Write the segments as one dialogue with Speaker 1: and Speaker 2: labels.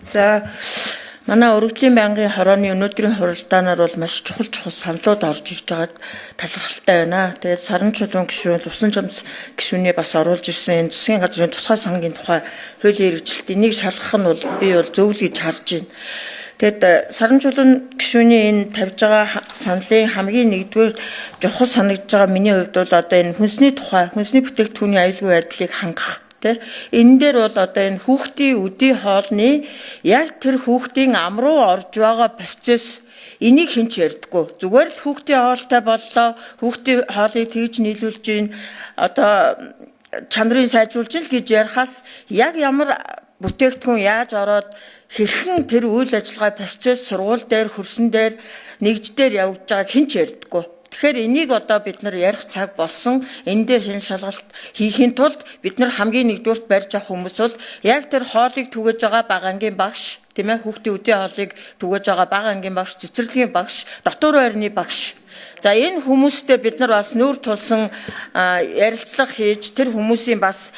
Speaker 1: За манай өргөдлийн байнгын хорооны өнөөдрийн хуралдаанаар бол маш чухал саналууд орж ирж байгааг талархалтай байна. Тэгээд саран чулуун гишүүн, Тувсан Жамс гишүүнээ бас оруулж ирсэн энэ засгийн газрын тусгай сангийн тухай хуулийн хэрэгжилт энийг шалгах нь бол би бол зөв л гэж харж байна. Тэгэд саран чулуун гишүүний энэ тавьж байгаа саналын хамгийн нэгдүгээр чухал санагдж байгаа миний хувьд бол одоо энэ хүнсний тухай, хүнсний бүтээгдэхүүний аюулгүй байдлыг хангах. Энэ дээр бол одоо энэ хүүхдийн үдий хоолны яг тэр хүүхдийн ам руу орж байгаа процесс энийг хэн ч ярьдаггүй. Зүгээр л хүүхдийн хоолтой боллоо, хүүхдийн хоолыг тэгж нийлүүлж гин одоо чанарыг сайжруулж л гэж ярихаас яг ямар бүтээгдэхүүн яаж ороод хэрхэн тэр үйл ажиллагаа процесс сургууль дээр, хөрсөн дээр, нэгж дээр явж байгааг хэн ч ярьдаггүй. Тэгэхээр энийг одоо бид нар ярих цаг болсон. Энэ дээр хэн шалгалт хийхин тулд бид нар хамгийн нэгдүгürt барьж авах хүмүүс бол яг тэр хоолыг түгэж байгаа бага ангийн багш, тийм ээ, хүүхдийн үдийн хоолыг түгэж байгаа бага ангийн багш, цэцэрлэгийн багш, дотор байрны багш. За энэ хүмүүстэй бид нар бас нүүр тулсан ярилцлага хийж тэр хүмүүсийн бас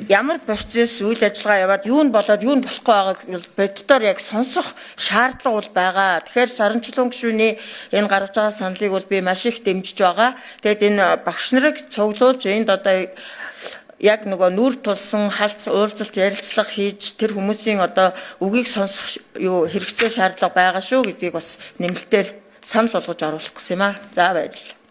Speaker 1: ямар процесс үйл ажиллагаа яваад юу нь болоод юу нь болохгүй байгааг боддоор яг сонсох шаардлага бол байгаа. Тэгэхээр саран чулуун гишүүний энэ гаргаж байгаа саналыг бол би маш их дэмжиж байгаа. Тэгэд энэ багш нарыг цуглуулж энд одоо яг нөгөө нүүр тулсан халц уулзалт ярилцлага хийж тэр хүмүүсийн одоо үгийг сонсох хэрэгцээ шаардлага байгаа шүү гэдгийг бас нэмэлтээр санал болгож оруулах гэсэн юм аа. За баярлалаа.